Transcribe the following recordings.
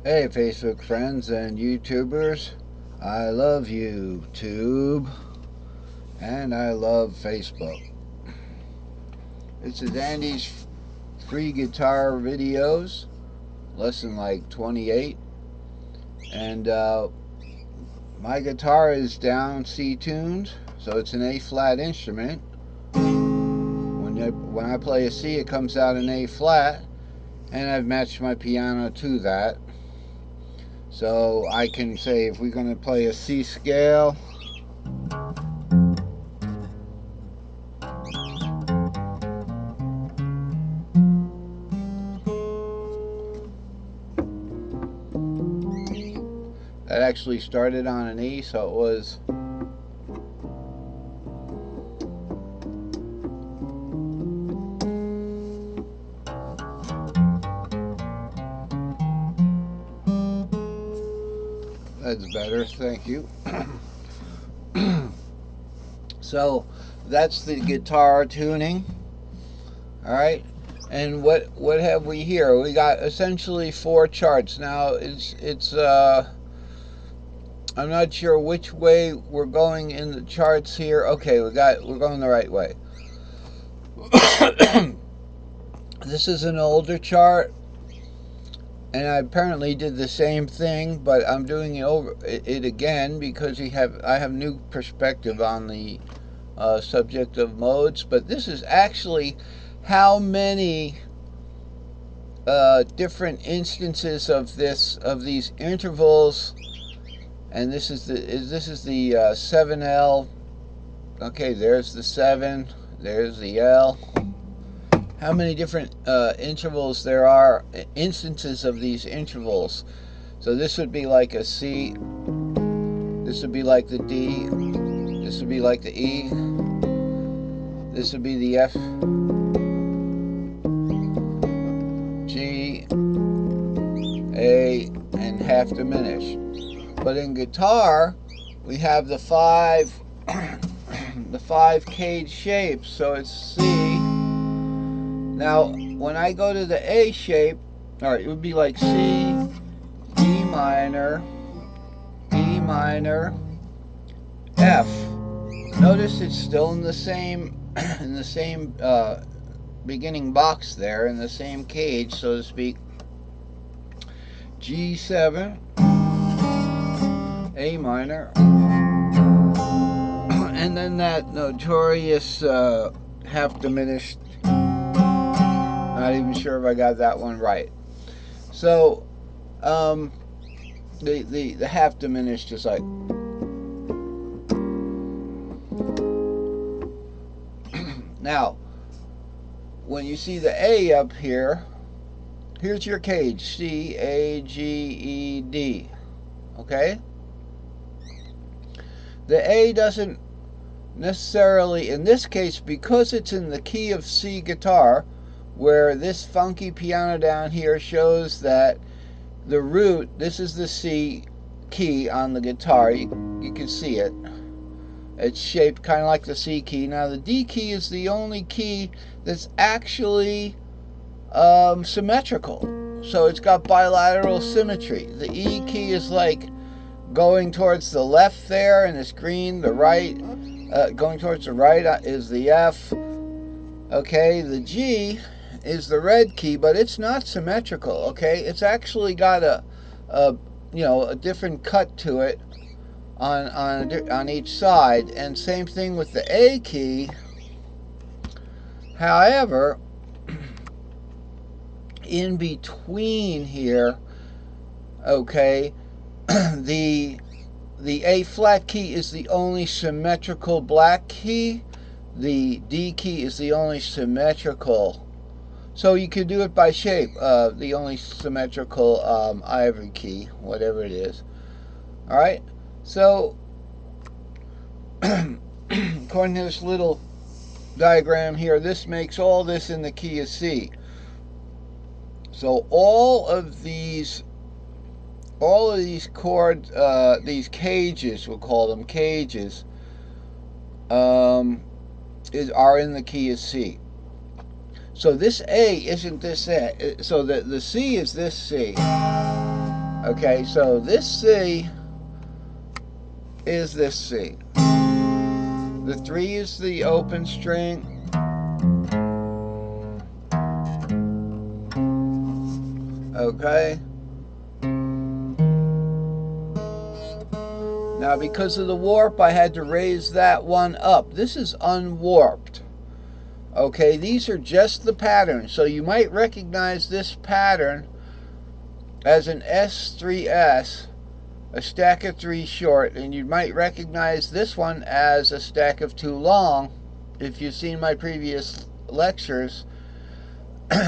Hey Facebook friends and YouTubers, I love you, Tube, and I love Facebook. This is Andy's free guitar videos, lesson like 28, and my guitar is down C tuned, so it's an A flat instrument. When I play a C, it comes out in A flat, and I've matched my piano to that. So I can say if we're going to play a C scale, that actually started on an E, so it was that's better, thank you. So that's the guitar tuning. All right, and what have we here? We got essentially four charts. Now it's I'm not sure which way we're going in the charts here. Okay, we're going the right way. This is an older chart, and I apparently did the same thing, but I'm doing it again because I have new perspective on the subject of modes. But this is actually how many different instances of these intervals, and this is the 7L. Okay, there's the 7, there's the L. How many different intervals there are, instances of these intervals. So this would be like a C, this would be like the D, this would be like the E, this would be the F, G, A, and half diminished. But in guitar, we have the five the 5 cage shapes, so it's C. Now, when I go to the A shape, all right, it would be like C, E minor, F. Notice it's still in the same beginning box there, in the same cage, so to speak. G7, A minor, and then that notorious half diminished. Not even sure if I got that one right. So the half diminished is like now when you see the A up here, here's your cage, C, A, G, E, D. Okay? The A doesn't necessarily, in this case, because it's in the key of C guitar, where this funky piano down here shows that the root, this is the C key on the guitar, you can see it. It's shaped kind of like the C key. Now the D key is the only key that's actually symmetrical. So it's got bilateral symmetry. The E key is like going towards the left there, and it's green. The right, going towards the right is the F. Okay, the G is the red key, but it's not symmetrical. Okay, it's actually got a different cut to it on each side, and same thing with the A key. However, in between here, okay, the A flat key is the only symmetrical black key. The D key is the only symmetrical. So you could do it by shape. The only symmetrical ivory key, whatever it is. All right. So according to this little diagram here, this makes all this in the key of C. So all of these chords, these cages, we'll call them cages, are in the key of C. So this A isn't this A. So the C is this C. Okay, so this C is this C. The 3 is the open string. Okay. Now, because of the warp, I had to raise that one up. This is unwarped. Okay, these are just the patterns. So you might recognize this pattern as an S3S, a stack of 3 short, and you might recognize this one as a stack of 2 long if you've seen my previous lectures.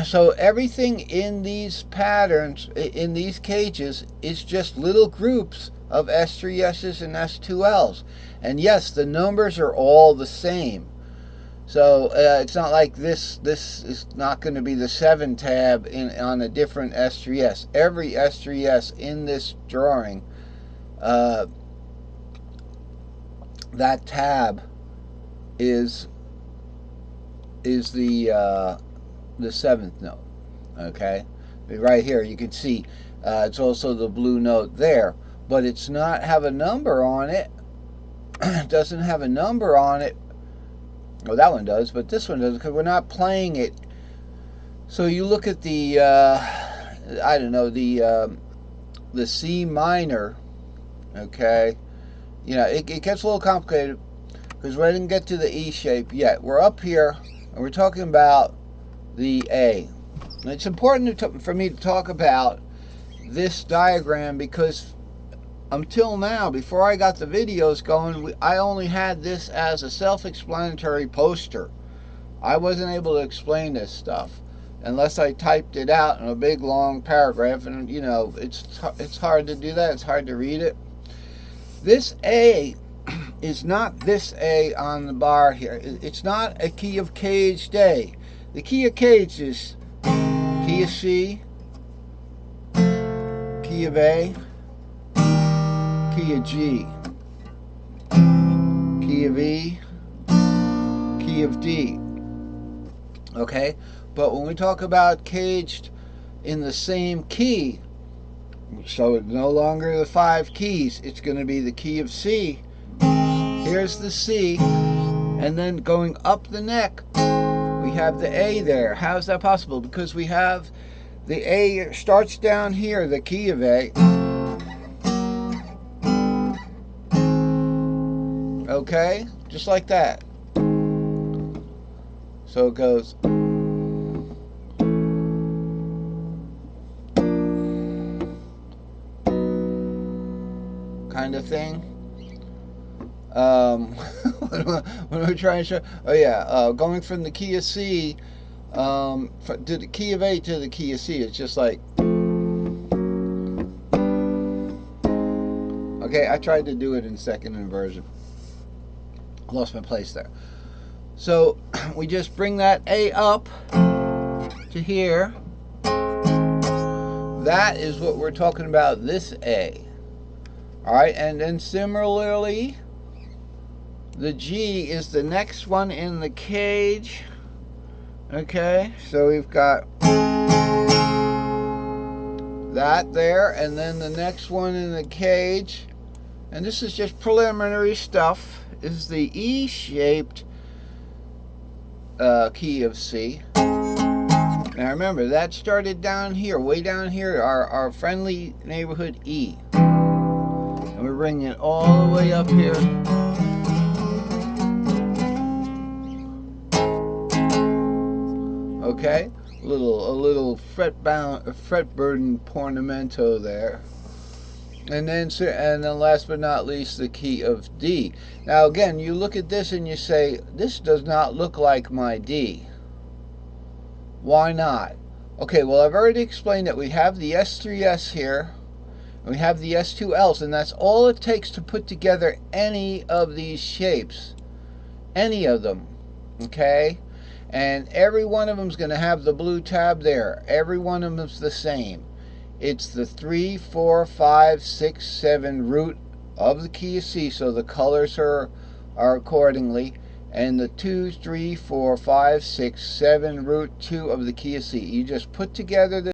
So everything in these patterns, in these cages, is just little groups of S3S's and S2Ls. And yes, the numbers are all the same. So it's not like this is not going to be the 7 tab on a different S3S. Every S3S in this drawing, that tab is the 7th note. Okay, right here you can see it's also the blue note there, but it's not have a number on it. It doesn't have a number on it. Well, that one does, but this one doesn't, because we're not playing it. So you look at the I don't know, the C minor. Okay, you know, it gets a little complicated because we didn't get to the E shape yet. We're up here and we're talking about the A. And it's important for me to talk about this diagram because until now, before I got the videos going, I only had this as a self-explanatory poster. I wasn't able to explain this stuff unless I typed it out in a big long paragraph, and you know, it's hard to do that. It's hard to read it. This A is not this A on the bar here. It's not a key of caged A. The key of caged is key of C, key of A, key of G, key of E, key of D. Okay? But when we talk about caged in the same key, so it's no longer the 5 keys, it's going to be the key of C. Here's the C, and then going up the neck, we have the A there. How is that possible? Because we have the A starts down here, the key of A. Okay? Just like that. So it goes. Kind of thing. What am I trying to show? Oh yeah, going from the key of C to the key of A to the key of C, it's just like. Okay, I tried to do it in second inversion. Lost my place there. So we just bring that A up to here. That is what we're talking about, this A. Alright, and then similarly, the G is the next one in the cage. Okay, so we've got that there, and then the next one in the cage, and this is just preliminary stuff, is the E-shaped key of C. Now remember, that started down here, way down here, our friendly neighborhood E. And we're bringing it all the way up here. Okay, a little fret burden portamento there. And then last but not least, the key of D. Now again, you look at this and you say, this does not look like my D. Why not? Okay, well, I've already explained that we have the S3S here, and we have the S2Ls, and that's all it takes to put together any of these shapes. Any of them. Okay? And every one of them is going to have the blue tab there. Every one of them is the same. It's the 3, 4, 5, 6, 7 root of the key of C, so the colors are accordingly. And the 2, 3, 4, 5, 6, 7 root 2 of the key of C. You just put together the